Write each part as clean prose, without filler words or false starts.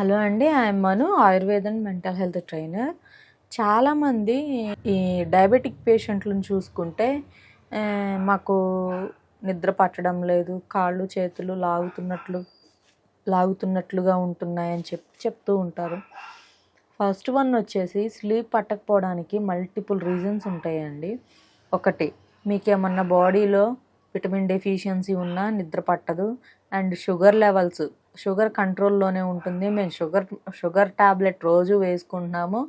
Hello అండి. I'm Manu, Ayurveda and mental health trainer. చాలామంది ఈ డయాబెటిక్ పేషెంట్లను చూసుకుంటే మాకు నిద్ర పట్టడం లేదు, కాళ్ళు చేతులు లాగుతున్నట్లుగా ఉంటున్నాయని చెప్తూ ఉంటారు. ఫస్ట్ వన్ వచ్చేసి స్లీప్ పట్టకపోవడానికి మల్టిపుల్ రీజన్స్ ఉంటాయండి. ఒకటి, మీకేమన్నా బాడీలో విటమిన్ డెఫిషియన్సీ ఉన్నా నిద్ర పట్టదు. అండ్ షుగర్ కంట్రోల్లోనే ఉంటుంది. మేము షుగర్ ట్యాబ్లెట్ రోజు వేసుకుంటున్నాము,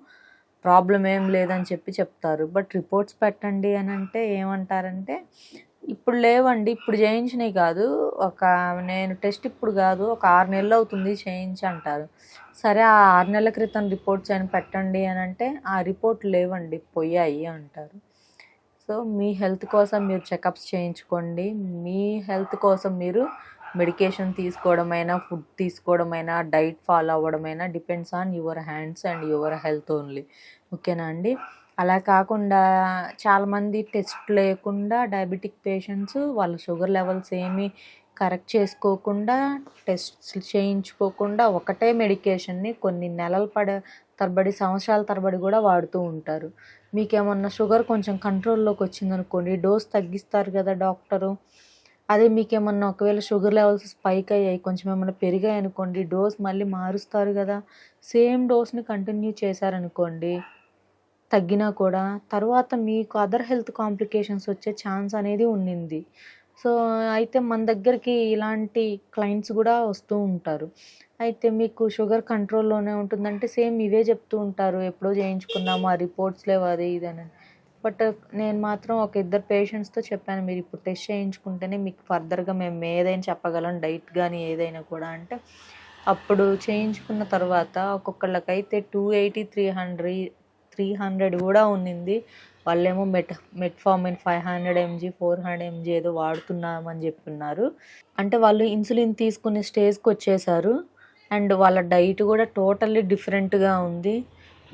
ప్రాబ్లం ఏం లేదని చెప్తారు. బట్ రిపోర్ట్స్ పెట్టండి అని అంటే ఏమంటారంటే ఇప్పుడు లేవండి, ఇప్పుడు చేయించినవి కాదు, నేను టెస్ట్ ఇప్పుడు కాదు, ఒక 6 నెలలు అవుతుంది చేయించి అంటారు. సరే, ఆ 6 నెలల క్రితం రిపోర్ట్స్ అని పెట్టండి అని అంటే ఆ రిపోర్ట్ లేవండి, పోయాయి అంటారు. సో మీ హెల్త్ కోసం మీరు చెకప్స్ చేయించుకోండి. మీ హెల్త్ కోసం మీరు మెడికేషన్ తీసుకోవడమైనా, ఫుడ్ తీసుకోవడమైనా, డైట్ ఫాలో అవ్వడమైనా depends on your hands and your health only. ఓకేనా అండి? అలా కాకుండా చాలామంది టెస్ట్ లేకుండా డయాబెటిక్ పేషెంట్స్ వాళ్ళ షుగర్ లెవెల్స్ ఏమీ కరెక్ట్ చేసుకోకుండా, టెస్ట్ చేయించుకోకుండా ఒకటే మెడికేషన్ని కొన్ని నెలల తరబడి, సంవత్సరాల తరబడి కూడా వాడుతూ ఉంటారు. మీకేమన్నా షుగర్ కొంచెం కంట్రోల్లోకి వచ్చిందనుకోండి, డోస్ తగ్గిస్తారు కదా డాక్టరు. అదే మీకేమన్నా ఒకవేళ షుగర్ లెవెల్స్ స్పైక్ అయ్యాయి, కొంచెం ఏమన్నా పెరిగాయి అనుకోండి, డోస్ మళ్ళీ మారుస్తారు కదా. సేమ్ డోస్ని కంటిన్యూ చేశారనుకోండి, తగ్గినా కూడా తర్వాత మీకు అదర్ హెల్త్ కాంప్లికేషన్స్ వచ్చే ఛాన్స్ అనేది ఉండింది. సో అయితే మన దగ్గరికి ఇలాంటి క్లయింట్స్ కూడా వస్తూ ఉంటారు. అయితే మీకు షుగర్ కంట్రోల్లోనే ఉంటుందంటే సేమ్ ఇవే చెప్తూ ఉంటారు, ఎప్పుడో చేయించుకున్నాము, ఆ రిపోర్ట్స్ లేవు, అది ఇదని. బట్ నేను మాత్రం ఒక 2 పేషెంట్స్తో చెప్పాను, మీరు ఇప్పుడు టెస్ట్ చేయించుకుంటేనే మీకు ఫర్దర్గా మేము ఏదైనా చెప్పగలం, డైట్ కానీ ఏదైనా కూడా అంటే. అప్పుడు చేయించుకున్న తర్వాత ఒక్కొక్కళ్ళకైతే 280, 300 కూడా ఉన్నింది. వాళ్ళేమో మెట్ఫార్మిన్ 500 mg 400 mg ఏదో వాడుతున్నామని చెప్తున్నారు. అంటే వాళ్ళు ఇన్సులిన్ తీసుకునే స్టేజ్కి వచ్చేసారు. అండ్ వాళ్ళ డైట్ కూడా టోటల్లీ డిఫరెంట్గా ఉంది.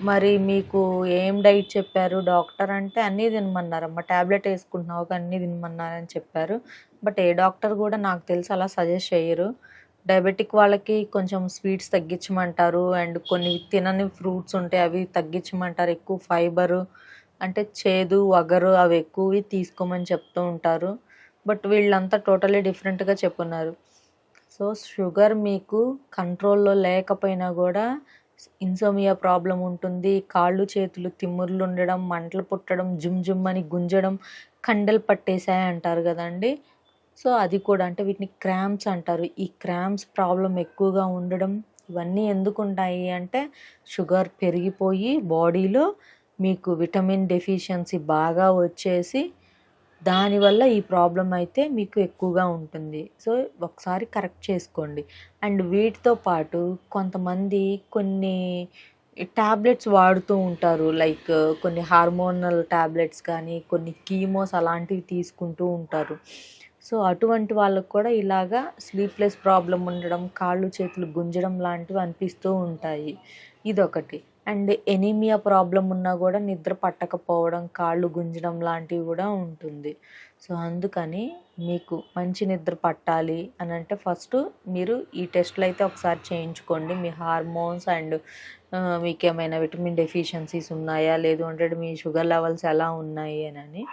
మరి మీకు ఏం డైట్ చెప్పారు డాక్టర్ అంటే అన్నీ తినమన్నారమ్మ, ట్యాబ్లెట్ వేసుకుంటున్నావు అన్నీ తినమన్నారని చెప్పారు. బట్ ఏ డాక్టర్ కూడా నాకు తెలిసి అలా సజెస్ట్ చేయరు. డయాబెటిక్ వాళ్ళకి కొంచెం స్వీట్స్ తగ్గించమంటారు, అండ్ కొన్ని తినని ఫ్రూట్స్ ఉంటాయి అవి తగ్గించమంటారు, ఎక్కువ ఫైబరు అంటే చేదు వగరు అవి ఎక్కువ తీసుకోమని చెప్తూ ఉంటారు. బట్ వీళ్ళంతా టోటలీ డిఫరెంట్గా చెప్పున్నారు. సో షుగర్ మీకు కంట్రోల్లో లేకపోయినా కూడా ఇన్సోమియా ప్రాబ్లం ఉంటుంది, కాళ్ళు చేతులు తిమ్ముర్లు ఉండడం, మంటలు పుట్టడం, జుమ్ అని గుంజడం, కండలు పట్టేసాయి అంటారు కదండి. సో అది కూడా, అంటే వీటిని క్రాంప్స్ అంటారు. ఈ క్రాంప్స్ ప్రాబ్లం ఎక్కువగా ఉండడం, ఇవన్నీ ఎందుకు ఉంటాయి అంటే షుగర్ పెరిగిపోయి బాడీలో మీకు విటమిన్ డెఫిషియన్సీ బాగా వచ్చేసి దానివల్ల ఈ ప్రాబ్లం అయితే మీకు ఎక్కువగా ఉంటుంది. సో ఒకసారి కరెక్ట్ చేసుకోండి. అండ్ వీటితో పాటు కొంతమంది కొన్ని ట్యాబ్లెట్స్ వాడుతూ ఉంటారు, లైక్ కొన్ని హార్మోనల్ ట్యాబ్లెట్స్ కానీ, కొన్ని కీమోస్ అలాంటివి తీసుకుంటూ ఉంటారు. సో అటువంటి వాళ్ళకు కూడా ఇలాగా స్లీప్లెస్ ప్రాబ్లం ఉండడం, కాళ్ళు చేతులు గుంజడం లాంటివి అనిపిస్తూ ఉంటాయి. ఇదొకటి. అండ్ ఎనీమియా ప్రాబ్లం ఉన్నా కూడా నిద్ర పట్టకపోవడం, కాళ్ళు గుంజడం లాంటివి కూడా ఉంటుంది. సో అందుకని మీకు మంచి నిద్ర పట్టాలి అని అంటే ఫస్ట్ మీరు ఈ టెస్ట్లు అయితే ఒకసారి చేయించుకోండి. మీ హార్మోన్స్ అండ్ మీకు ఏమైనా విటమిన్ డెఫిషియన్సీస్ ఉన్నాయా, లేదు అంటే మీ షుగర్ లెవెల్స్ ఎలా ఉన్నాయి అని.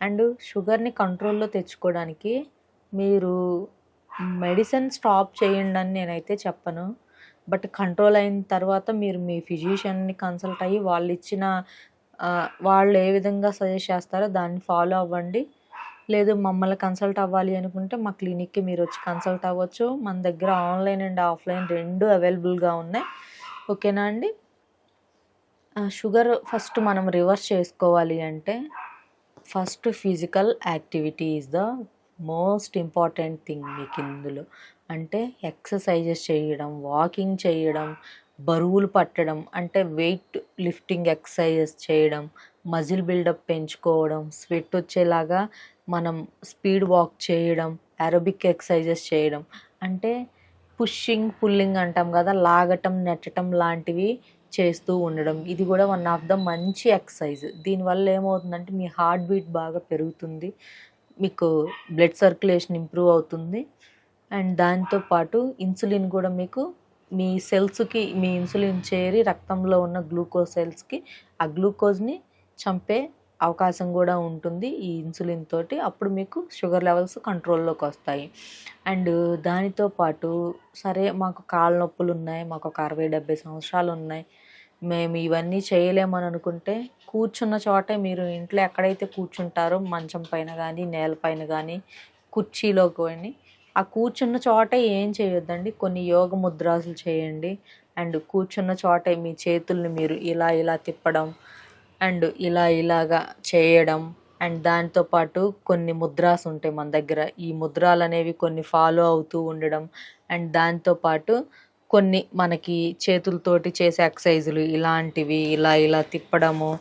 అండ్ షుగర్ని కంట్రోల్లో తెచ్చుకోవడానికి మీరు మెడిసిన్ స్టాప్ చేయండి అని నేనైతే చెప్పను. బట్ కంట్రోల్ అయిన తర్వాత మీరు మీ ఫిజిషియన్ని కన్సల్ట్ అయ్యి వాళ్ళు ఏ విధంగా సజెస్ట్ చేస్తారో దాన్ని ఫాలో అవ్వండి. లేదు మమ్మల్ని కన్సల్ట్ అవ్వాలి అనుకుంటే మా క్లినిక్కి మీరు వచ్చి కన్సల్ట్ అవ్వచ్చు. మన దగ్గర ఆన్లైన్ అండ్ ఆఫ్లైన్ 2 అవైలబుల్గా ఉన్నాయి. ఓకేనా అండి? షుగర్ ఫస్ట్ మనం రివర్స్ చేసుకోవాలి అంటే first physical activity is the most important thing మీకు ఇందులో. అంటే ఎక్సర్సైజెస్ చేయడం, వాకింగ్ చేయడం, బరువులు పట్టడం, అంటే వెయిట్ లిఫ్టింగ్ ఎక్సర్సైజెస్ చేయడం, మజిల్ బిల్డప్ పెంచుకోవడం, స్వెట్ వచ్చేలాగా మనం స్పీడ్ వాక్ చేయడం, ఏరోబిక్ ఎక్సర్సైజెస్ చేయడం, అంటే పుషింగ్ పుల్లింగ్ అంటాం కదా, లాగటం నెట్టడం లాంటివి చేస్తూ ఉండడం. ఇది కూడా వన్ ఆఫ్ ద మంచి ఎక్సర్సైజ్. దీనివల్ల ఏమవుతుందంటే మీ హార్ట్ బీట్ బాగా పెరుగుతుంది, మీకు బ్లడ్ సర్క్యులేషన్ ఇంప్రూవ్ అవుతుంది, అండ్ దాంతోపాటు ఇన్సులిన్ కూడా మీకు మీ సెల్స్కి మీ ఇన్సులిన్ చేరి రక్తంలో ఉన్న గ్లూకోజ్ సెల్స్కి ఆ గ్లూకోజ్ని చంపే అవకాశం కూడా ఉంటుంది ఈ ఇన్సులిన్ తోటి. అప్పుడు మీకు షుగర్ లెవెల్స్ కంట్రోల్లోకి వస్తాయి. అండ్ దానితో పాటు సరే మాకు కాళ్ళ నొప్పులు ఉన్నాయి, మాకు ఒక 60-70 సంవత్సరాలు ఉన్నాయి, మేము ఇవన్నీ చేయలేమని అనుకుంటే కూర్చున్న చోటే మీరు ఇంట్లో ఎక్కడైతే కూర్చుంటారో మంచం పైన కానీ నేలపైన కానీ కుర్చీలో కానీ ఆ కూర్చున్న చోటే ఏం చేయొద్దండి, కొన్ని యోగ ముద్రాసులు చేయండి. అండ్ కూర్చున్న చోటే మీ చేతుల్ని మీరు ఇలా ఇలా తిప్పడం అండ్ ఇలాగా చేయడం. అండ్ దాంతోపాటు కొన్ని ముద్రాస్ ఉంటాయి మన దగ్గర, ఈ ముద్రాలు అనేవి కొన్ని ఫాలో అవుతూ ఉండడం. అండ్ దాంతోపాటు కొన్ని మనకి చేతులతోటి చేసే ఎక్సర్సైజులు ఇలాంటివి ఇలా తిప్పడము.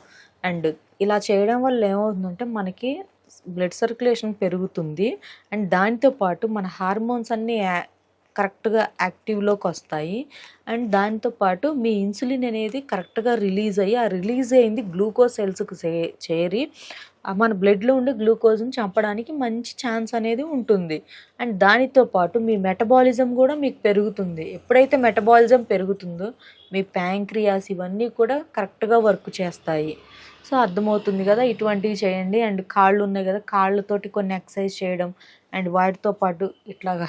అండ్ ఇలా చేయడం వల్ల ఏమవుతుందంటే మనకి బ్లడ్ సర్క్యులేషన్ పెరుగుతుంది. అండ్ దాంతోపాటు మన హార్మోన్స్ అన్నీ కరెక్ట్గా యాక్టివ్లోకి వస్తాయి. అండ్ దాంతోపాటు మీ ఇన్సులిన్ అనేది కరెక్ట్గా రిలీజ్ అయ్యి, ఆ రిలీజ్ అయింది గ్లూకోజ్ సెల్స్కి చేరి మన బ్లడ్లో ఉండే గ్లూకోజ్ని చంపడానికి మంచి ఛాన్స్ అనేది ఉంటుంది. అండ్ దానితో పాటు మీ మెటబాలిజం కూడా మీకు పెరుగుతుంది. ఎప్పుడైతే మెటబాలిజం పెరుగుతుందో మీ ప్యాంక్రియాస్ ఇవన్నీ కూడా కరెక్ట్గా వర్క్ చేస్తాయి. సో అర్థమవుతుంది కదా, ఇటువంటివి చేయండి. అండ్ కాళ్ళు ఉన్నాయి కదా, కాళ్ళతోటి కొన్ని ఎక్సర్సైజ్ చేయడం. అండ్ వాటితో పాటు ఇట్లాగా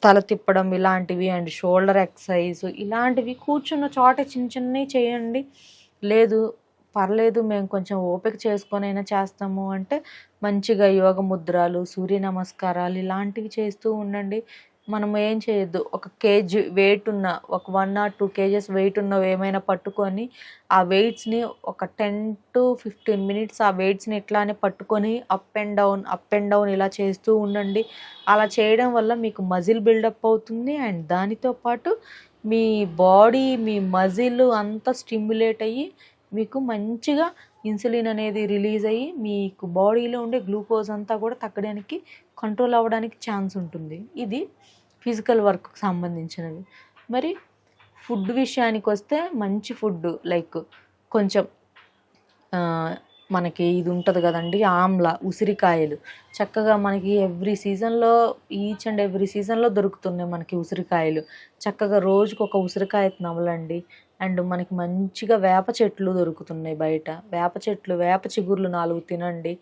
తల తిప్పడం ఇలాంటివి. అండ్ షోల్డర్ ఎక్సర్సైజ్ ఇలాంటివి కూర్చున్న చోట చిన్నవి చేయండి. లేదు పర్లేదు మేము కొంచెం ఓపిక చేసుకొని అయినా చేస్తాము అంటే మంచిగా యోగ ముద్రలు, సూర్య నమస్కారాలు ఇలాంటివి చేస్తూ ఉండండి. మనం ఏం చేయొద్దు, ఒక కేజీ వెయిట్ ఉన్న ఒక 1 or 2 kgs వెయిట్ ఉన్నవి ఏమైనా పట్టుకొని ఆ వెయిట్స్ని ఒక 10 to 15 minutes ఆ వెయిట్స్ని ఇట్లానే పట్టుకొని అప్ అండ్ డౌన్ ఇలా చేస్తూ ఉండండి. అలా చేయడం వల్ల మీకు మజిల్ బిల్డప్ అవుతుంది. అండ్ దానితో పాటు మీ బాడీ మీ మజిల్ అంతా స్టిమ్యులేట్ అయ్యి మీకు మంచిగా ఇన్సులిన్ అనేది రిలీజ్ అయ్యి మీకు బాడీలో ఉండే గ్లూకోజ్ అంతా కూడా తగ్గడానికి, కంట్రోల్ అవ్వడానికి ఛాన్స్ ఉంటుంది. ఇది ఫిజికల్ వర్క్కి సంబంధించినవి. మరి ఫుడ్ విషయానికి వస్తే మంచి ఫుడ్ లైక్ కొంచెం మనకి ఇది ఉంటుంది కదండి, ఆమ్లా, ఉసిరికాయలు చక్కగా మనకి ఈచ్ అండ్ ఎవ్రీ సీజన్లో దొరుకుతున్నాయి మనకి ఉసిరికాయలు. చక్కగా రోజుకు ఒక ఉసిరికాయ నమలండి. అండ్ మనకి మంచిగా వేప చెట్లు దొరుకుతున్నాయి బయట, వేప చిగుర్లు 4 తినండి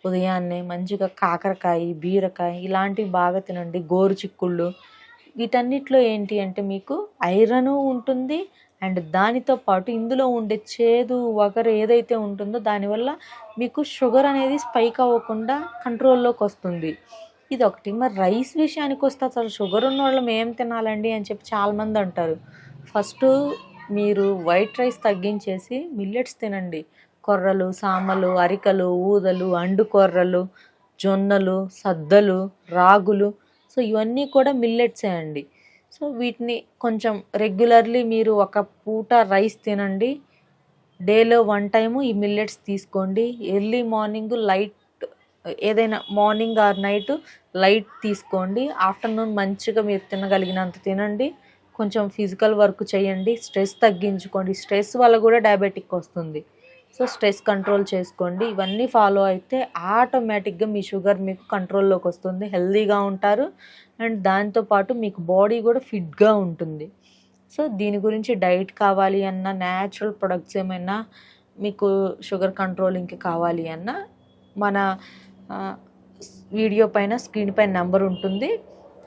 ఉదయాన్నే. మంచిగా కాకరకాయ, బీరకాయ ఇలాంటివి బాగా తినండి. గోరు చిక్కుళ్ళు, వీటన్నిటిలో ఏంటి అంటే మీకు ఐరన్ ఉంటుంది. అండ్ దానితో పాటు ఇందులో ఉండే చేదు వగరు ఏదైతే ఉంటుందో దానివల్ల మీకు షుగర్ అనేది స్పైక్ అవ్వకుండా కంట్రోల్లోకి వస్తుంది. ఇది ఒకటి. మరి రైస్ విషయానికి వస్తే అసలు షుగర్ ఉన్న వాళ్ళం ఏం తినాలండి అని చెప్పి చాలామంది అంటారు. ఫస్ట్ మీరు వైట్ రైస్ తగ్గించేసి మిల్లెట్స్ తినండి. కొర్రలు, సామలు, అరికలు, ఊదలు, అండు కొర్రలు, జొన్నలు, సద్దలు, రాగులు, సో ఇవన్నీ కూడా మిల్లెట్సే అండి. సో వీటిని కొంచెం రెగ్యులర్లీ మీరు ఒక పూట రైస్ తినండి. డేలో 1 time ఈ మిల్లెట్స్ తీసుకోండి. ఎర్లీ మార్నింగ్ లైట్, ఏదైనా మార్నింగ్ ఆర్ నైట్ లైట్ తీసుకోండి. ఆఫ్టర్నూన్ మంచిగా మీరు తినగలిగినంత తినండి. కొంచెం ఫిజికల్ వర్క్ చేయండి. స్ట్రెస్ తగ్గించుకోండి. స్ట్రెస్ వల్ల కూడా డయాబెటిక్ వస్తుంది. సో స్ట్రెస్ కంట్రోల్ చేసుకోండి. ఇవన్నీ ఫాలో అయితే ఆటోమేటిక్గా మీ షుగర్ మీకు కంట్రోల్లోకి వస్తుంది, హెల్తీగా ఉంటారు. అండ్ దాంతోపాటు మీకు బాడీ కూడా ఫిట్గా ఉంటుంది. సో దీని గురించి డైట్ కావాలి అన్నా, న్యాచురల్ ప్రొడక్ట్స్ ఏమైనా మీకు షుగర్ కంట్రోలింగ్కి కావాలి అన్నా మన వీడియో పైన స్క్రీన్ పైన నెంబర్ ఉంటుంది,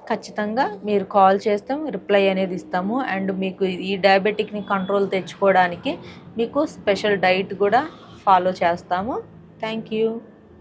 ఖచ్చితంగా మీరు కాల్ చేస్తాం, రిప్లై అనేది ఇస్తాము. అండ్ మీకు ఈ డయాబెటిక్ని కంట్రోల్ తెచ్చుకోవడానికి మీకు స్పెషల్ డైట్ కూడా ఫాలో చేస్తాము. Thank you.